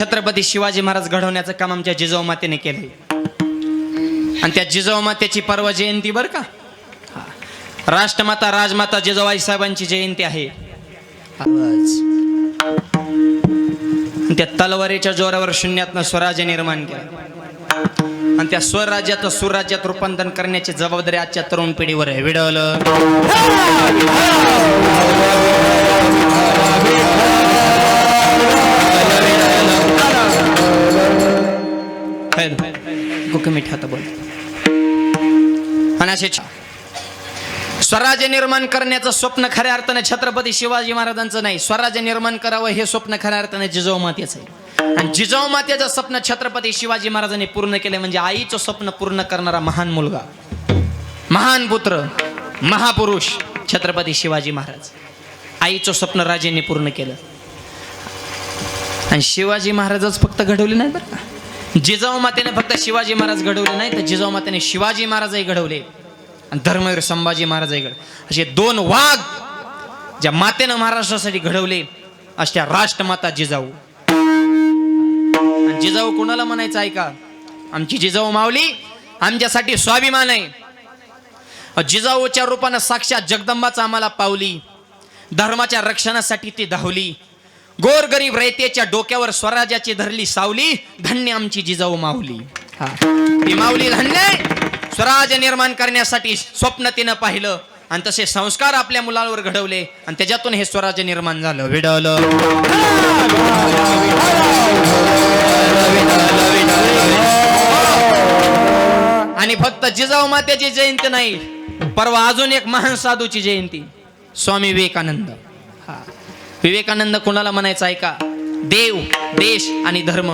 छत्रपती शिवाजी महाराज घडवण्याचं काम आमच्या जिजाऊ मातेने केले आणि त्या जिजाऊ मातेची परवा जयंती बर का, राष्ट्रमाता राजमाता जिजाबाई साहेबांची जयंती आहे। त्या तलवारीच्या जोरावर शून्यातनं स्वराज्य निर्माण केलं आणि त्या स्वराज्याचं सुराज्यात रूपांतर करण्याची जबाबदारी आजच्या तरुण पिढीवर आहे। विडवलं मिठात बोल आणि असे स्वराज्य निर्माण करण्याचं स्वप्न खऱ्या अर्थाने छत्रपती शिवाजी महाराजांचं नाही, स्वराज्य निर्माण करावं हे स्वप्न खऱ्या अर्थाने जिजाऊ मातेचं आहे। आणि जिजाऊ मातेचं स्वप्न छत्रपती शिवाजी महाराजांनी पूर्ण केले म्हणजे आईचं स्वप्न पूर्ण करणारा महान मुलगा, महान पुत्र, महापुरुष छत्रपती शिवाजी महाराज। आईचं स्वप्न राजेंनी पूर्ण केलं आणि शिवाजी महाराजच फक्त घडवले नाही बरं का, जिजाऊ मातेने फक्त शिवाजी महाराज घडवले नाही तर जिजाऊ मातेने शिवाजी महाराजही घडवले आणि धर्मवीर संभाजी महाराजही घडवले। असे दोन वाघ ज्या मातेनं महाराष्ट्रासाठी घडवले अशा राष्ट्रमाता जिजाऊ। आणि जिजाऊ कोणाला म्हणायचं ऐका, आमची जिजाऊ माऊली आमच्यासाठी स्वाभिमान आहे। जिजाऊच्या रूपानं साक्षात जगदंबाच आम्हाला पावली, धर्माच्या रक्षणासाठी ती धावली, गोरगरीब रयतेच्या डोक्यावर स्वराज्याची धरली सावली, धन्य आमची जिजाऊ माऊली। ती माऊली धन्य, स्वराज्य निर्माण करण्यासाठी स्वप्न तिनं पाहिलं आणि तसे संस्कार आपल्या मुलांवर घडवले आणि त्याच्यातून हे स्वराज्य निर्माण झालं। विडवलं आणि फक्त जिजाऊ मातेची जयंती नाही, परवा अजून एक महान साधूची जयंती, स्वामी विवेकानंद। विवेकानंद कोणाला म्हणायचं ऐका, देव, देश आणि धर्म।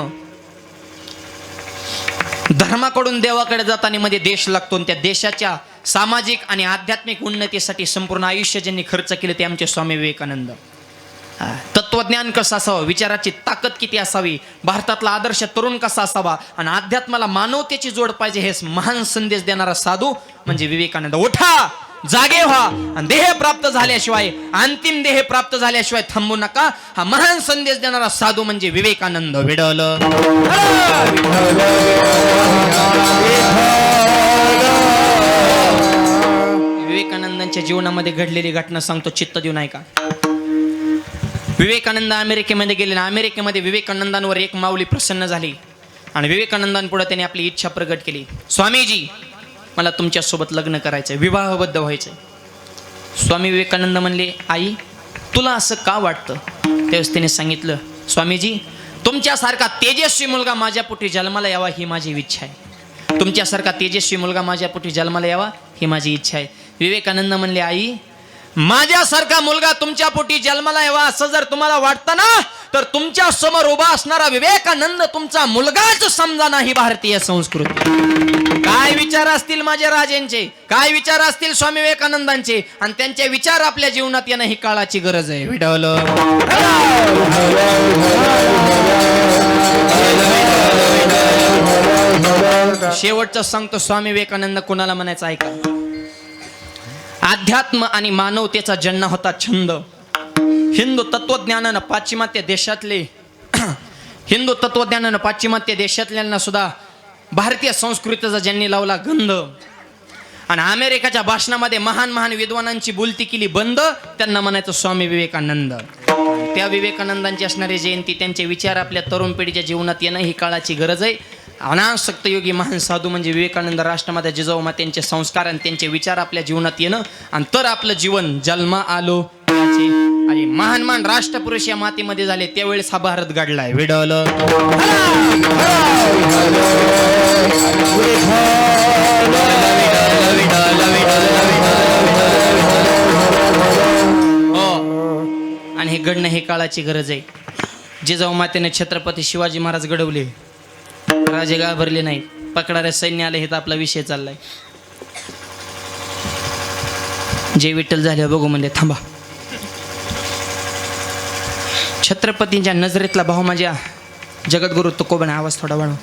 धर्माकडून देवाकडे जाताना मध्ये देश लागतो, त्या देशाच्या सामाजिक आणि आध्यात्मिक उन्नतीसाठी संपूर्ण आयुष्य ज्यांनी खर्च केले ते आमचे स्वामी विवेकानंद। तत्वज्ञान कसं असावं, विचाराची ताकद किती असावी, भारतातला आदर्श तरुण कसा असावा आणि अध्यात्माला मानवतेची जोड पाहिजे हे महान संदेश देणारा साधू म्हणजे विवेकानंद। उठा, जागे व्हा आणि देह प्राप्त झाल्याशिवाय, अंतिम देह प्राप्त झाल्याशिवाय थांबू नका, हा महान संदेश देणारा साधू म्हणजे विवेकानंद। विडवलं विवेकानंदांच्या जीवनामध्ये घडलेली घटना सांगतो, चित्त देऊन ऐका। विवेकानंद अमेरिकेमध्ये गेले ना, अमेरिकेमध्ये विवेकानंदांवर एक माऊली प्रसन्न झाली आणि विवेकानंदांपुढे त्यांनी आपली इच्छा प्रकट केली, स्वामीजी मला तुमच्यासोबत लग्न करायचंय, विवाहबद्ध व्हायचंय। स्वामी विवेकानंद म्हणले, आई तुला असं का वाटतं? त्यावेळेस त्याने सांगितलं, स्वामीजी तुमच्यासारखा तेजस्वी मुलगा माझ्या पोटी जन्माला यावा ही माझी इच्छा आहे, तुमच्यासारखा तेजस्वी मुलगा माझ्या पोटी जन्माला यावा ही माझी इच्छा आहे। विवेकानंद म्हणले, आई माझ्यासारखा मुलगा तुमच्या पोटी जन्माला यावा असं जर तुम्हाला वाटतं ना तर तुमच्या समोर उभा असणारा विवेकानंद तुमचा मुलगाच समजा नाही भारतीय संस्कृती। काय विचार असतील माझ्या राजेंचे, काय विचार असतील स्वामी विवेकानंदांचे आणि त्यांचे विचार आपल्या जीवनात येणं ही काळाची गरज आहे। विडवलं शेवटचं सांगतो, स्वामी विवेकानंद कोणाला म्हणायचं ऐका, अध्यात्म आणि मानवतेचा जन्म होता छंद। हिंदू तत्वज्ञानानं पाश्चिमात्य देशातले हिंदू तत्वज्ञानानं पाश्चिमात्य देशातल्यांना सुद्धा भारतीय संस्कृतीचा ज्यांनी लावला गंध आणि अमेरिकेच्या भाषणामध्ये महान महान विद्वानांची बोलती केली बंद, त्यांना म्हणायचं स्वामी विवेकानंद। त्या विवेकानंदांची असणारी जयंती, त्यांचे विचार आपल्या तरुण पिढीच्या जीवनात येणं ही काळाची गरज आहे। अनासक्त योगी महान साधू म्हणजे विवेकानंद, राष्ट्रमाता जिजाऊ मातेंचे संस्कार आणि त्यांचे विचार आपल्या जीवनात येणं आणि तर आपलं जीवन जन्मा आलो आणि महान महान राष्ट्रपुरुष या मातीमध्ये झाले, त्यावेळेस हा भारत घडलाय। विडवलं आणि हे घडणं हे काळाची गरज आहे। जिजाऊ मातेने छत्रपती शिवाजी महाराज घडवले, राजे घाबरले नाही, पकडारे सैन्य आले, हे तर आपला विषय चाललाय। जे विठ्ठल झाले बघू म्हणजे थांबा। छत्रपतींच्या नजरेतला भाऊ माझ्या जगद्गुरु तुकोबाने, आवाज थोडा वाढव,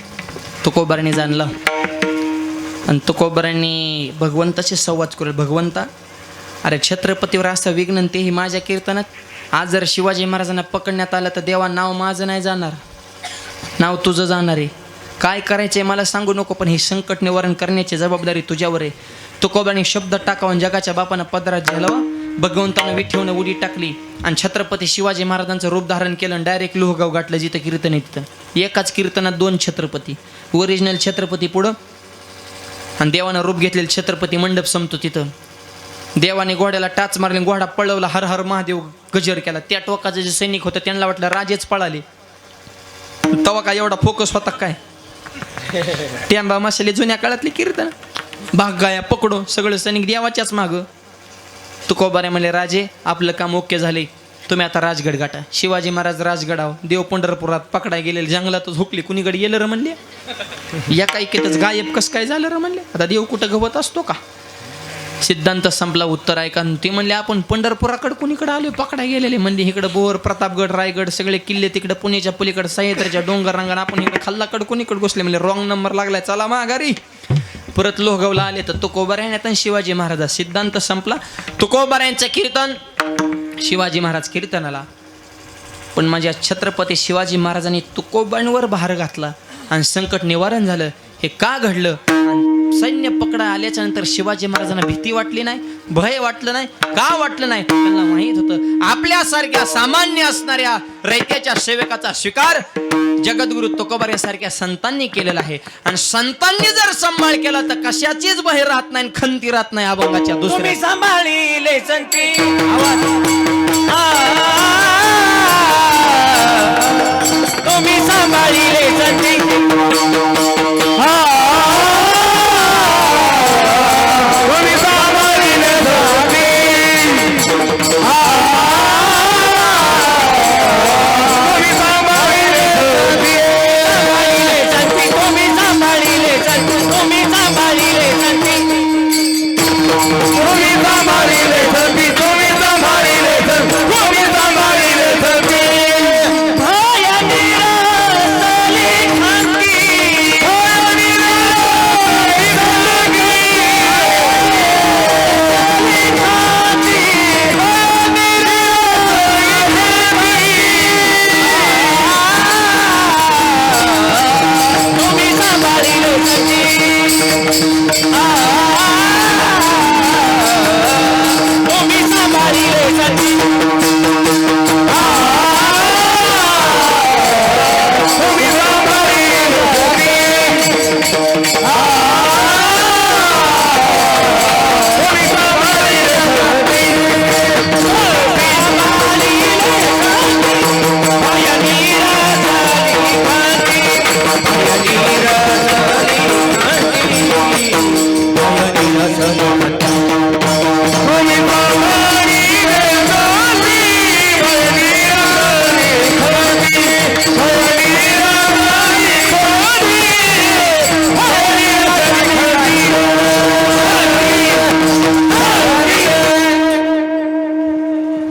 तुकोबारांनी जाणला आणि तुकोबारांनी भगवंताशी संवाद करू, भगवंता अरे छत्रपतीवर असं विघ्न तेही माझ्या कीर्तनात, आज जर शिवाजी महाराजांना पकडण्यात आलं तर देवा नाव माझं नाही जाणार, नाव तुझं जाणार आहे. काय करायचंय मला सांगू नको, पण हे संकट निवारण करण्याची जबाबदारी तुझ्यावर आहे. तुकोबाने शब्द टाकावून जगाच्या बापानं पदरात झेलावा, भगवंतानं विठेवनं उडी टाकली आणि छत्रपती शिवाजी महाराजांचं रूप धारण केलं आणि डायरेक्ट लोहगाव गाठलं जिथं कीर्तन आहे तिथं. एकाच कीर्तनात 2 छत्रपती, ओरिजिनल छत्रपती पुढं आणि देवानं रूप घेतलेलं छत्रपती मंडप संपतो तिथं. देवाने घोड्याला टाच मारली, घोडा पळवला, हर हर महादेव गजर केला. त्या टोकाचे जे सैनिक होतं त्यांना वाटलं राजेच पळाले. तवा काय एवढा फोकस होता काय? टेंबा मसाले जुन्या काळातली कीर्तन, भाग गाया पकडो, सगळं सैनिक देवाच्याच मागं. तुकोबारे म्हणले, राजे आपलं काम ओके झाले, तुम्ही आता राजगड गाठा. शिवाजी महाराज राजगडाव, देव पंढरपुरात पकडाय गेलेले, जंगलातच हुकले, कुणीकडे गेलं र म्हणले. या कायकेतच गायब कस काय झालं र म्हणले. आता देव कुठं गवत असतो का? सिद्धांत संपला. उत्तर ऐका. ते म्हणले, आपण पंढरपुराकडे कुणीकडे आलो पकडाय गेलेले. म्हणजे इकडं बोर, प्रतापगड, रायगड सगळे किल्ले तिकडे, पुण्याच्या पलीकडे सह्याद्रीच्या डोंगर रांगण, आपण इकडे खाल्लाकडे कुणीकडे घुसले. म्हणजे रॉंग नंबर लागलाय, चला माघारी. परत लोहगावला आले तर तुकोबारायण्यात आणि शिवाजी महाराजा. सिद्धांत संपला. तुकोबारायांचं कीर्तन, शिवाजी महाराज कीर्तनाला. पण माझ्या छत्रपती शिवाजी महाराजांनी तुकोबांवर भार घातला आणि संकट निवारण झालं. हे का घडलं? सैन्य पकडा आल्याच्या नंतर शिवाजी महाराजांना भीती वाटली नाही, भय वाटलं नाही. का वाटलं नाही? त्यांना माहीत होतं आपल्यासारख्या सामान्य असणाऱ्या रयत्याच्या सेवकाचा स्वीकार जगद्गुरु तुकोबारायांसारख्या संतांनी केलेला आहे. आणि संतांनी जर सांभाळ केला तर कशाचीच भय राहत नाही, खंती राहत नाही अभंगाच्या. दुसरी सांभाळीले संती, तुम्ही सांभाळीले संती,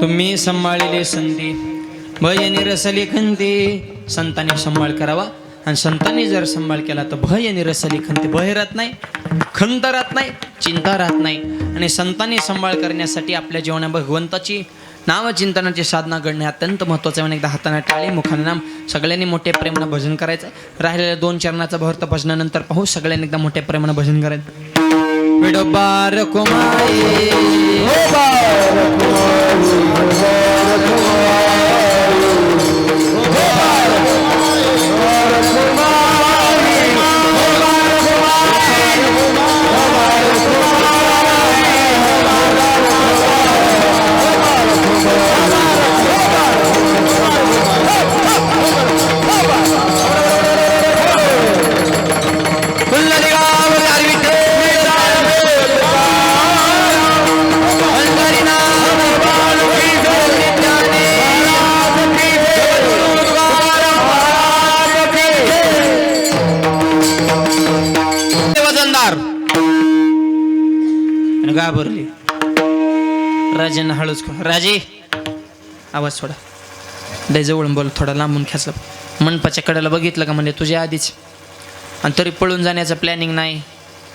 तुम्ही सांभाळलेले संधी भय निरसली खंती. संतांनी सांभाळ करावा आणि संतांनी जर सांभाळ केला तर भय निरसली खंती. भय राहत नाही, खंत राहत नाही, चिंता राहत नाही. आणि संतांनी सांभाळ करण्यासाठी आपल्या जीवनात भगवंताची नामचिंतनाची साधना घडणे अत्यंत महत्त्वाचं आहे. एकदा हाताने टाळे, मुखाने नाम. सगळ्यांनी मोठ्या प्रेमानं भजन करायचं. राहिलेल्या 2 चरणाचा भरत भजनानंतर पाहू. सगळ्यांनी एकदा मोठ्या प्रेमानं भजन करायचं. विडोबार कुमारी घाबरली. राजांना हळूच, राजे आवाज थोडा लय जवळून बोल, थोडा लांबून खेचला. मंडपाच्या कडेला बघितलं का म्हणजे तुझ्या आधीच. आणि तरी पळून जाण्याचं प्लॅनिंग नाही,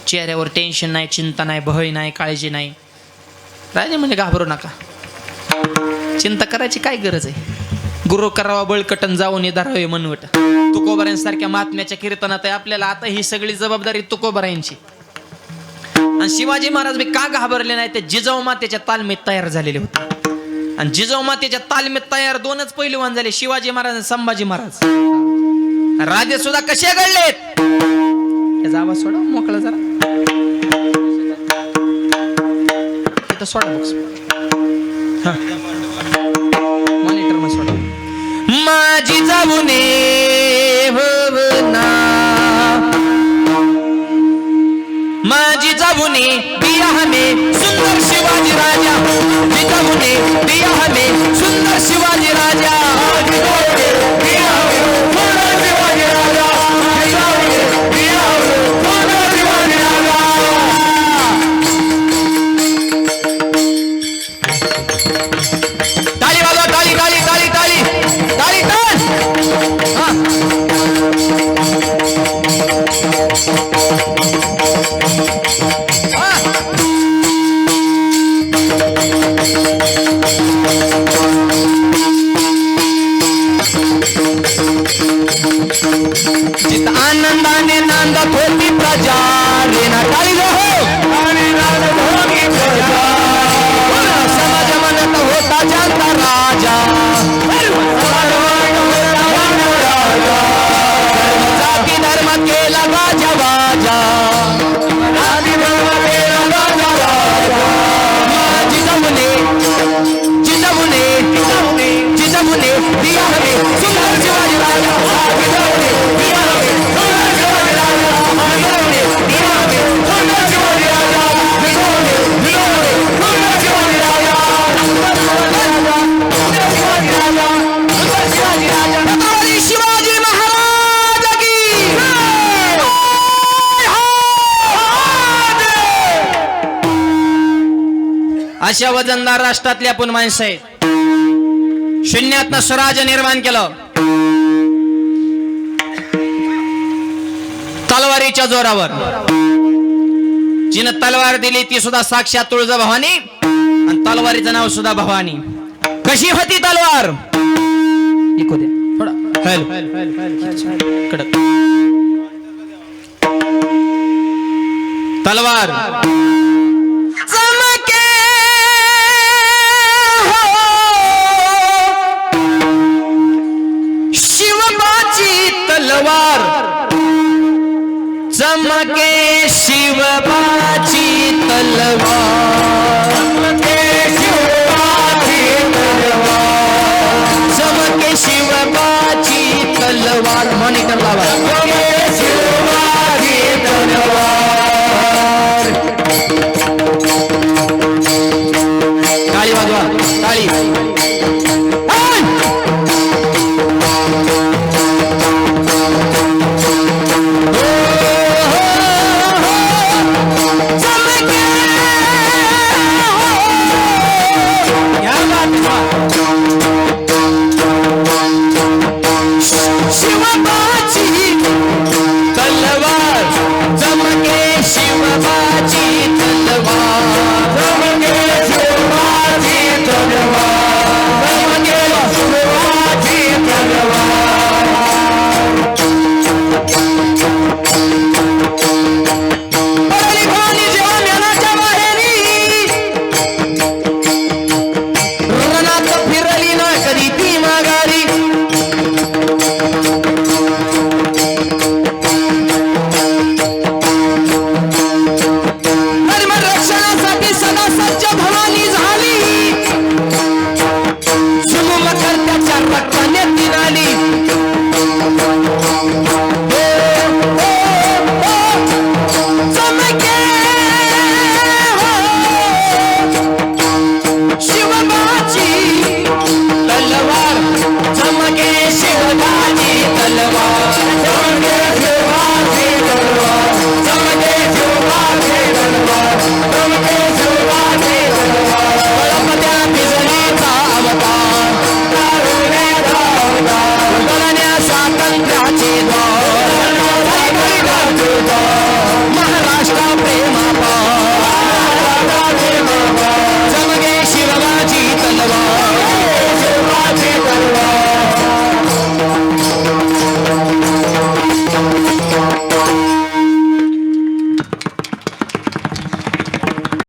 चेहऱ्यावर टेन्शन नाही, चिंता नाही, भय नाही, काळजी नाही. राजे म्हणजे घाबरू नका, चिंता करायची काय गरज आहे. गुरु करावा बळकटन जाऊन धरावे मनवट. तुकोबरायांसारख्या महात्म्याच्या कीर्तनात आहे आपल्याला आता ही सगळी जबाबदारी तुकोबरायांची. आणि शिवाजी महाराज बी का घाबरले नाही, ते जिजाऊ मातेच्या तालमीत तयार झालेले होते. आणि जिजाऊ मातेच्या तालमीत तयार दोनच पैलवान झाले, शिवाजी महाराज आणि संभाजी महाराज. राजे सुद्धा कसे घडलेत. त्याचा आवाज सोडा मोकळा जरा, तिथं सोडा बॉक्स मॉनिटर मध्ये सोडा. माझी जाऊने भवना, माझी जाऊने दिया हमें सुंदर शिवाजी राजा. जिजाऊने दिया हमें सुंदर शिवाजी राजा. दिया हमें सुंदर शिवाजी राजा. जिजाऊने दिया हमें सुंदर शिवाजी राजा. ताली वाजवा, ताली ताली ताली ताली ताली ताल. हा जित आनंदाने नांदत होती प्रजा रे ना टाळी हो. समाज म्हणत होता जनता राजा. जाती धर्म केला गाजा वाजा. जिजाऊने जिजाऊने जिजाऊने दिया हमें सुंदर शिवाजी राजा. दिया हमें सुंदर शिवाजी राजा. दिया हमें सुंदर शिवाजी राजा. सुंदर शिवाजी राजा. शिवाजी राजा. छत्रपती शिवाजी महाराज की. अशा वजनदार राष्ट्रातली आपण माणसं आहेत. शून्यातनं स्वराज्य निर्माण केलं तलवारीच्या जोरावर. जिनं तलवार दिली ती सुद्धा साक्षात तुळजाभवानी आणि तलवारीचं नाव सुद्धा भवानी. कशी होती तलवार. ऐकू दे थोडा कडक. तलवार चमके शिवबाची तलवार. चमके शिवबाची तलवार. चमके शिवबाची तलवार. मॉनिटर लावा.